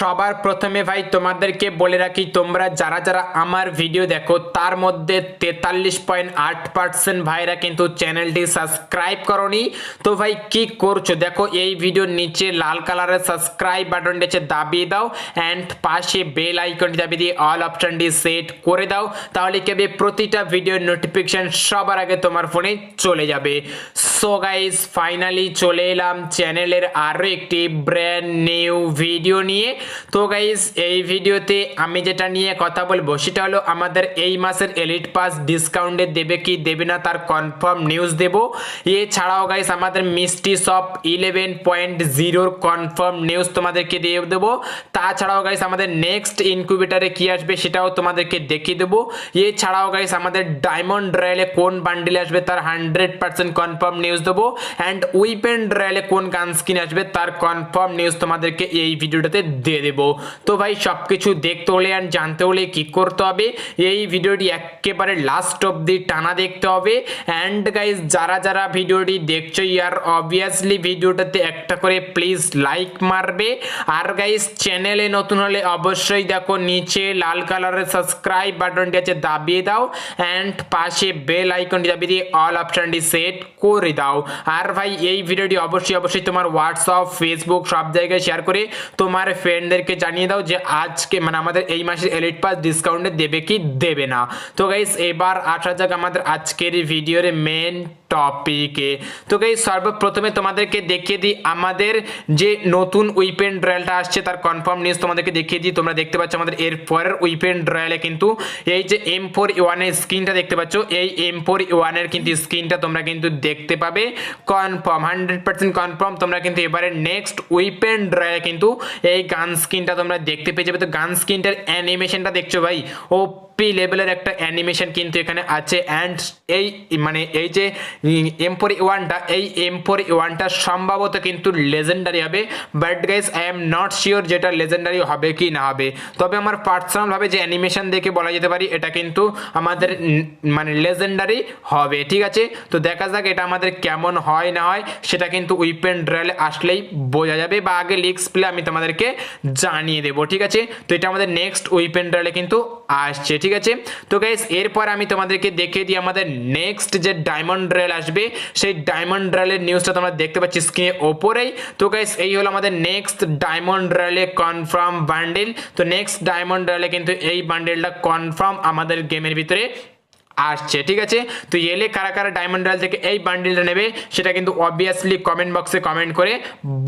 সবার প্রথমে ভাই তোমাদেরকে বলে রাখি, তোমরা যারা যারা আমার ভিডিও দেখো তার মধ্যে 43.8% ভাইরা কিন্তু চ্যানেলটি সাবস্ক্রাইব করনি। তো ভাই কি করছো, দেখো এই ভিডিওর নিচে লাল কালারের সাবস্ক্রাইব বাটনটি আছে, দাবিয়ে দাও অ্যান্ড পাশে বেল আইকনটি দাবিয়ে দিয়ে অল অপশনটি সেট করে দাও। তাহলে কি হবে, প্রতিটা ভিডিওর নোটিফিকেশন সবার আগে তোমার ফোনে চলে যাবে। সো গাইস, ফাইনালি চলে এলাম চ্যানেলের আরও একটি ব্র্যান্ড নিউ ভিডিও নিয়ে। তো গাইস, এই ভিডিওতে আমি যেটা নিয়ে কথা বলবো সেটা হলো আমাদের এই মাসের এলিট পাস ডিসকাউন্টে দেবে কি দেবে না তার কনফার্ম নিউজ দেব। এছাড়াও গাইস আমাদের মিষ্টি শপ 11.0 কনফার্ম নিউজ তোমাদেরকে দিয়ে দেবো। তাছাড়াও গাইস আমাদের নেক্সট ইনকিউবেটারে কি আসবে সেটাও তোমাদেরকে দেখিয়ে দেবো। এছাড়াও গাইস আমাদের ডায়মন্ড রয়্যালে কোন বান্ডিল আসবে তার 100% কনফার্ম নিউজ দেবো অ্যান্ড উইপেন রয়্যালে কোন গান স্কিন আসবে তার কনফার্ম নিউজ তোমাদেরকে এই ভিডিওটাতে দিয়ে দেবো। তো ভাই সবকিছু দেখতে হলে আর জানতে হলে কি করতে হবে, এই ভিডিওটি একেবারে লাস্ট অবধি টানা দেখতে হবে। অ্যান্ড গাইস যারা যারা ভিডিওটি দেখছো ইয়ার অবভিয়াসলি ভিডিওটাতে একটা করে প্লিজ লাইক মারবে। আর গাইস চ্যানেলে নতুন হলে অবশ্যই দেখো নিচে লাল কালারের সাবস্ক্রাইব বাটনটি আছে, দাবিয়ে দাও অ্যান্ড পাশে বেল আইকনটি দাবিয়ে দিয়ে অল অপশনটি সেট করে দাও। আর ভাই এই ভিডিওটি অবশ্যই তোমার হোয়াটসঅ্যাপ ফেসবুক সব জায়গায় শেয়ার করে তোমার ফ্রেন্ডদেরকে জানিয়ে দাও যে আজকে মানে আমাদের এই মাসের এলিট পাস ডিসকাউন্টে দেবে কি দেবে না। তো গাইস এবার আসা যাক আমাদের আজকের ভিডিওর মেন টপিকে। তো গাইস সর্বপ্রথমে তোমাদেরকে দেখিয়ে দিই আমাদের যে নতুন উইপেন রয়্যালটা আসছে তার কনফার্ম নিউজ তোমাদেরকে দেখিয়ে দিই। তোমরা দেখতে পাচ্ছ আমাদের এর পরের উইপেন রয়্যালে কিন্তু এই যে M4A1 এর স্ক্রিনটা দেখতে পাচ্ছ, এই M4A1 এর কিন্তু স্ক্রিনটা তোমরা কিন্তু দেখতে পাবে কনফার্ম 100% কনফার্ম। তোমরা কিন্তু এবারে নেক্সট উইপেন রয়্যালে কিন্তু এই গান স্কিনটা তোমরা দেখতে পেয়ে যাবে। তো গান স্কিনটার অ্যানিমেশনটা দেখছো ভাই, ও পি লেভেলের একটা অ্যানিমেশন কিন্তু এখানে আছে। অ্যান্ড এই মানে এই যে M4A1টা এই M4A1টা সম্ভবত কিন্তু লেজেন্ডারি হবে, but guys I am not sure যেটা লেজেন্ডারি হবে কি না হবে। তবে আমার পার্সোনাল ভাবে যে অ্যানিমেশন দেখে বলা যেতে পারি এটা কিন্তু আমাদের মানে লেজেন্ডারি হবে। ঠিক আছে, তো দেখা যাক এটা আমাদের কেমন হয় না হয়, সেটা কিন্তু উইপেন রয়্যালে আসলেই বোঝা যাবে বা আগে লিক্স প্লে আমি তোমাদেরকে জানিয়ে দেবো। ঠিক আছে, তো এটা আমাদের নেক্সট উইপেন রয়্যালে কিন্তু আসছে। ঠিক আছে, তো গাইস এরপর আমি তোমাদেরকে দেখিয়ে দিই আমাদের নেক্সট যে ডায়মন্ড রয়্যাল আসবে সেই ডায়মন্ড রয়্যালের নিউজটা তোমরা দেখতে পাচ্ছি স্ক্রিনের ওপরেই। তো গাইস এই হলো আমাদের নেক্সট ডায়মন্ড রয়্যালে কনফার্ম বান্ডেল। তো নেক্সট ডায়মন্ড রয়্যালে কিন্তু এই বান্ডেলটা কনফার্ম আমাদের গেমের ভিতরে আসছে। ঠিক আছে, তো এলে কারা কারা ডায়মন্ড রয়্যাল থেকে এই বান্ডেলটা নেবে সেটা কিন্তু অবভিয়াসলি কমেন্ট বক্সে কমেন্ট করে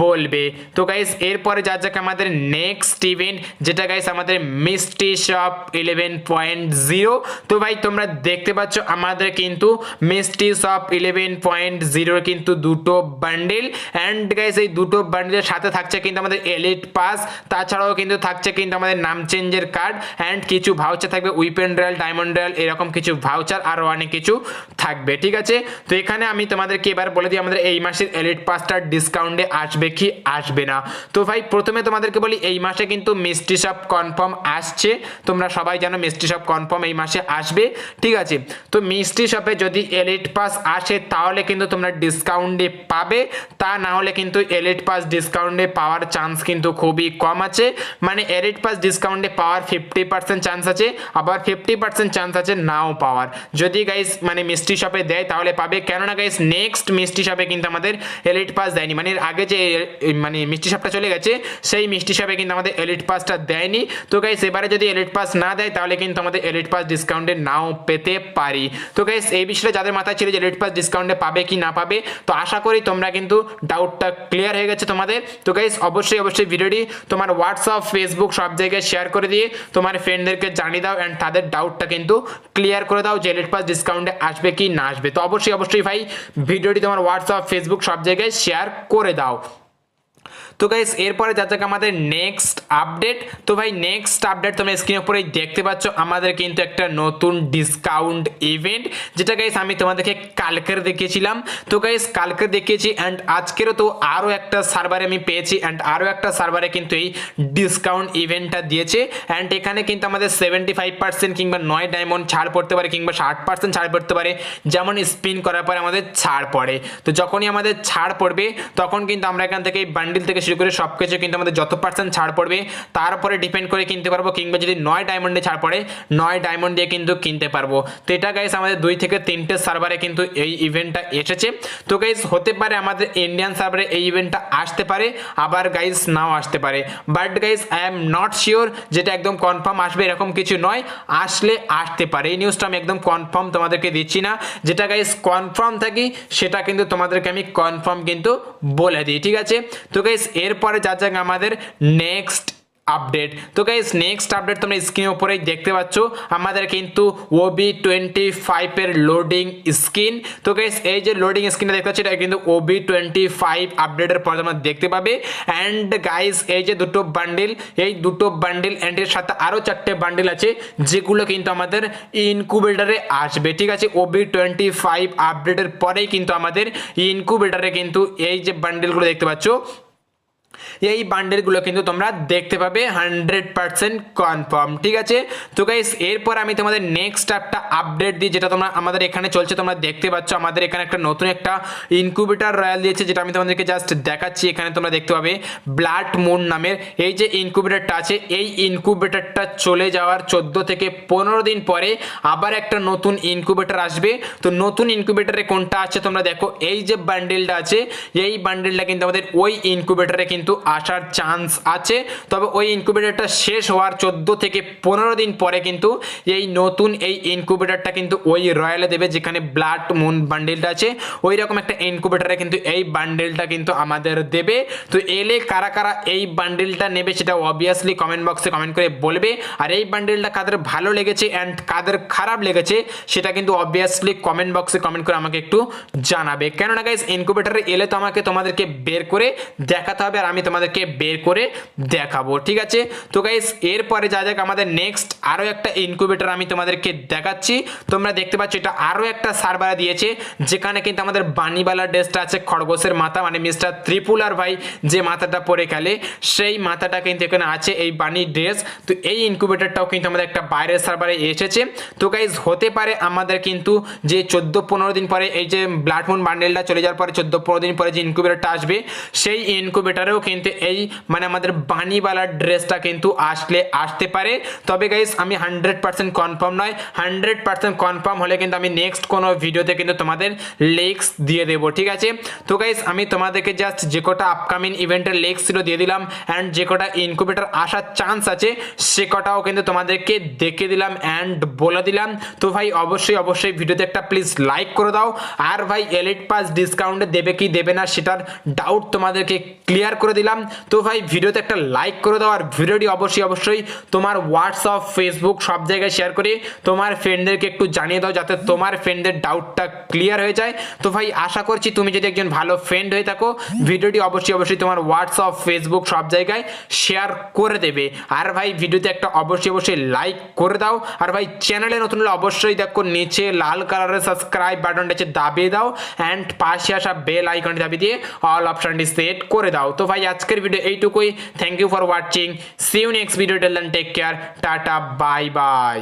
বলবে। তো গাইস এরপরে যা যাক আমাদের নেক্সট ইভেন্ট, যেটা গাইস আমাদের মিষ্টি শপ 11.0। তো ভাই তোমরা দেখতে পাচ্ছ আমাদের কিন্তু মিষ্টি শপ 11.0 কিন্তু দুটো বান্ডেল। অ্যান্ড গাইস এই দুটো বান্ডেলের সাথে থাকছে কিন্তু আমাদের এলিট পাস, তাছাড়াও কিন্তু থাকছে কিন্তু আমাদের নাম চেঞ্জের কার্ড অ্যান্ড কিছু ভাউচার থাকবে, উইপেন রয়্যাল ডায়মন্ড রয়্যাল এরকম কিছু ভাউচার আরো অনেক কিছু থাকবে। ঠিক আছে, তো এখানে আমি তোমাদেরকে এবার বলে দিই আমাদের এই মাসের এলিট পাসটার ডিসকাউন্টে আসবে কি আসবে না। তো ভাই প্রথমে তোমাদেরকে বলি এই মাসে কিন্তু মিষ্টি শপ কনফার্ম আসছে, তোমরা সবাই জানো মিষ্টি শপ কনফার্ম এই মাসে আসবে। ঠিক আছে, তো মিষ্টি শপে যদি এলিট পাস আসে তাহলে কিন্তু তোমরা ডিসকাউন্টে পাবে, তা না হলে কিন্তু এলিট পাস ডিসকাউন্টে পাওয়ার চান্স কিন্তু খুবই কম আছে। মানে এলিট পাস ডিসকাউন্টে পাওয়ার 50% চান্স আছে, আবার 50% চান্স আছে নাও পাওয়ার। যদি গাইস মানে মিষ্টি শপে দেয় তাহলে পাবে, কেননা গাইস নেক্সট মিষ্টি শপে কিন্তু আমাদের এলিট পাস দেয়নি, মানে আগে যে মানে মিষ্টি শপটা চলে গেছে সেই মিষ্টি শপে কিন্তু আমাদের এলিট পাসটা দেয়নি। তো গাইস এবারে যদি এলিট পাস না দেয় তাহলে কিন্তু আমাদের এলিট পাস ডিসকাউন্টে নাও পেতে পারি। তো গাইস এই বিষয়ে যাদের মাথায় ছিল যে এলিট পাস ডিসকাউন্টে পাবে কি না পাবে, তো আশা করি তোমরা কিন্তু ডাউটটা ক্লিয়ার হয়ে গেছে তোমাদের। তো গাইস অবশ্যই ভিডিওটি তোমার হোয়াটসঅ্যাপ ফেসবুক সব জায়গায় শেয়ার করে দিয়ে তোমার ফ্রেন্ডদেরকে জানিয়ে দাও অ্যান্ড তাদের ডাউটটা কিন্তু ক্লিয়ার করে দাও যে এলিট পাস ডিসকাউন্টে আসবে কি না আসবে। তো অবশ্যই ভাই ভিডিওটি তোমার হোয়াটসঅ্যাপ ফেসবুক সব জায়গায় শেয়ার করে দাও। তো গাইস এরপরে যা যাক আমাদের নেক্সট আপডেট। তো ভাই নেক্সট আপডেট তোমরা স্ক্রিনের উপরে দেখতে পাচ্ছ আমাদের কিন্তু একটা নতুন ডিসকাউন্ট ইভেন্ট, যেটা গাইস আমি তোমাদেরকে কালকের দেখিয়েছিলাম। তো গাইস কালকে দেখিয়েছি অ্যান্ড আজকেরও তো আরও একটা সার্ভারে আমি পেয়েছি অ্যান্ড আরও একটা সার্ভারে কিন্তু এই ডিসকাউন্ট ইভেন্টটা দিয়েছে। অ্যান্ড এখানে কিন্তু আমাদের 75% কিংবা 9 ডায়মন্ড ছাড় পড়তে পারে কিংবা 60% ছাড় পড়তে পারে, যেমন স্পিন করার পরে আমাদের ছাড় পড়ে। তো যখনই আমাদের ছাড় পড়বে তখন কিন্তু আমরা এখান থেকে এই বান্ডিল থেকে শুরু করে সব কিছু কিন্তু আমাদের যত পার্সেন্ট ছাড় পড়বে তার উপরে ডিপেন্ড করে কিনতে পারবো, কিংবা যদি 9 ডায়মন্ডে ছাড় পড়ে 9 ডায়মন্ড দিয়ে কিন্তু কিনতে পারবো। তো এটা গাইস আমাদের 2 থেকে 3টে সার্ভারে কিন্তু এই ইভেন্টটা এসেছে। তো গাইস হতে পারে আমাদের ইন্ডিয়ান সার্ভারে এই ইভেন্টটা আসতে পারে, আবার গাইস নাও আসতে পারে, but guys I am not sure যেটা একদম কনফার্ম আসবে এরকম কিছু নয়, আসলে আসতে পারে। এই নিউজটা আমি একদম কনফার্ম তোমাদেরকে দিচ্ছি না, যেটা গাইস কনফার্ম থাকি সেটা কিন্তু তোমাদেরকে আমি কনফার্ম কিন্তু বলে দিই, ঠিক আছে। তো গাইস এরপরে যা যাক আমাদের নেক্সট আপডেট। তো গাইস নেক্সট আপডেট তোমরা স্ক্রিনের উপরেই দেখতে পাচ্ছ, আমাদের কিন্তু OB25 এর লোডিং স্ক্রিন। তো গাইস এই যে লোডিং স্ক্রিনটা দেখতে পাচ্ছ এটা কিন্তু OB25 আপডেটের পর তোমরা দেখতে পাবে। অ্যান্ড গাইস এই যে দুটো বান্ডিল, এই দুটো বান্ডিল অ্যান্ড এর সাথে আরো 4টে বান্ডিল আছে যেগুলো কিন্তু আমাদের ইনকুবেটরে আসবে, ঠিক আছে। OB25 আপডেটের পরেই কিন্তু আমাদের ইনকুবেটরে কিন্তু এই যে বান্ডিলগুলো দেখতে পাচ্ছ এই বান্ডেলগুলো কিন্তু তোমরা দেখতে পাবে 100% কনফার্ম, ঠিক আছে। তো গাইস এরপর আমি তোমাদের নেক্সট একটা আপডেট দিই যেটা তোমরা আমাদের এখানে চলছে, তোমরা দেখতে পাচ্ছ আমাদের এখানে একটা নতুন একটা ইনকিউবেটর রয়্যাল দিয়েছে, যেটা আমি তোমাদেরকে জাস্ট দেখাচ্ছি। এখানে তোমরা দেখতে পাবে ব্লাড মুন নামের এই যে ইনকিউবেটরটা আছে, এই ইনকিউবেটরটা চলে যাওয়ার 14 থেকে 15 দিন পরে আবার একটা নতুন ইনকিউবেটর আসবে। তো নতুন ইনকিউবেটরে কোনটা আছে তোমরা দেখো, এই যে বান্ডেলটা আছে এই বান্ডেলটা কিন্তু আমাদের ওই ইনকিউবেটরে কিন্তু আসার চান্স আছে। তবে ওই ইনকিউবেটরটা শেষ হওয়ার 14 থেকে 15 দিন পরে কিন্তু এই নতুন এই ইনকিউবেটরটা কিন্তু ওই রয়্যালে দেবে যেখানে ব্লাড মুন বান্ডেলটা আছে, ওই রকম একটা ইনকিউবেটরে কিন্তু এই বান্ডেলটা কিন্তু আমাদের দেবে। তো এলে কারা কারা এই বান্ডেলটা নেবে সেটা অবভিয়াসলি কমেন্ট বক্সে কমেন্ট করে বলবে। আর এই বান্ডেলটা কাদের ভালো লেগেছে অ্যান্ড কাদের খারাপ লেগেছে সেটা কিন্তু অবভিয়াসলি কমেন্ট বক্সে কমেন্ট করে আমাকে একটু জানাবে। কেননা গাইস ইনকিউবেটরে এলে তো আমাকে তোমাদেরকে বের করে দেখাতে হবে আর আমি তোমাদেরকে বের করে দেখাবো, ঠিক আছে। তো গাইস এরপরে যা যাক আমাদের নেক্সট আরো একটা ইনকিউবেটর আমি তোমাদেরকে দেখাচ্ছি। তোমরা দেখতে পাচ্ছ এটা আরো একটা সার্ভার দিয়েছে যেখানে কিন্তু আমাদের বানিবালা ড্রেসটা আছে, খরগোশের মাথা মানে মিস্টার ত্রিপুলার ভাই যে মাথাটা পরে খেলে সেই মাথাটা কিন্তু এখানে আছে এই বানি ড্রেস। তো এই ইনকিউবেটরটাও কিন্তু আমাদের একটা বাইরের সার্ভারে এসেছে। তো গাইস হতে পারে আমাদের কিন্তু যে 14-15 দিন পরে এই যে ব্লাড মুন বান্ডেলটা চলে যাওয়ার পরে 14-15 দিন পরে যে ইনকিউবেটরটা আসবে সেই ইনকিউবেটরেও কিন্তু এই মানে আমাদের বানিওয়ালা ড্রেসটা কিন্তু আসতে পারে। তবে গাইস আমি 100% কনফার্ম নয়, 100% কনফার্ম হলে কিন্তু আমি নেক্সট কোনো ভিডিওতে কিন্তু তোমাদের লিংকস দিয়ে দেবো, ঠিক আছে। তো গাইস আমি তোমাদেরকে জাস্ট যে কটা আপকামিং ইভেন্টের লিংকস ছিল দিয়ে দিলাম অ্যান্ড যে কটা ইনকিউবেটর আসার চান্স আছে সে কটাও কিন্তু তোমাদেরকে দেখে দিলাম অ্যান্ড বলে দিলাম। তো ভাই অবশ্যই ভিডিওতে একটা প্লিজ লাইক করে দাও। আর ভাই এলিট পাস ডিসকাউন্টে দেবে কি দেবে না সেটার ডাউট তোমাদেরকে ক্লিয়ার করে দিলাম। তো ভাই ভিডিওতে একটা লাইক করে দাও আর ভিডিওটি অবশ্যই তোমার হোয়াটসঅ্যাপ ফেসবুক সব জায়গায় শেয়ার করে তোমার ফ্রেন্ডদেরকে একটু জানিয়ে দাও যাতে তোমার ফ্রেন্ডদের ডাউটটা ক্লিয়ার হয়ে যায়। তো ভাই আশা করছি তুমি যদি একজন ভালো ফ্রেন্ড হয়ে থাকো ভিডিওটি অবশ্যই তোমার হোয়াটসঅ্যাপ ফেসবুক সব জায়গায় শেয়ার করে দেবে। আর ভাই ভিডিওতে একটা অবশ্যই লাইক করে দাও। আর ভাই চ্যানেলে নতুন হলে অবশ্যই দেখো নিচে লাল কালারের সাবস্ক্রাইব বাটনটা দাবিয়ে দাও অ্যান্ড পাশে আসা বেল আইকনটি দাবিয়ে দিয়ে অল অপশনটি সেট করে দাও। তো ভাই আজকের ভিডিও এইটুকুই। Thank you for watching, see you next video, till then take care, tata, bye by.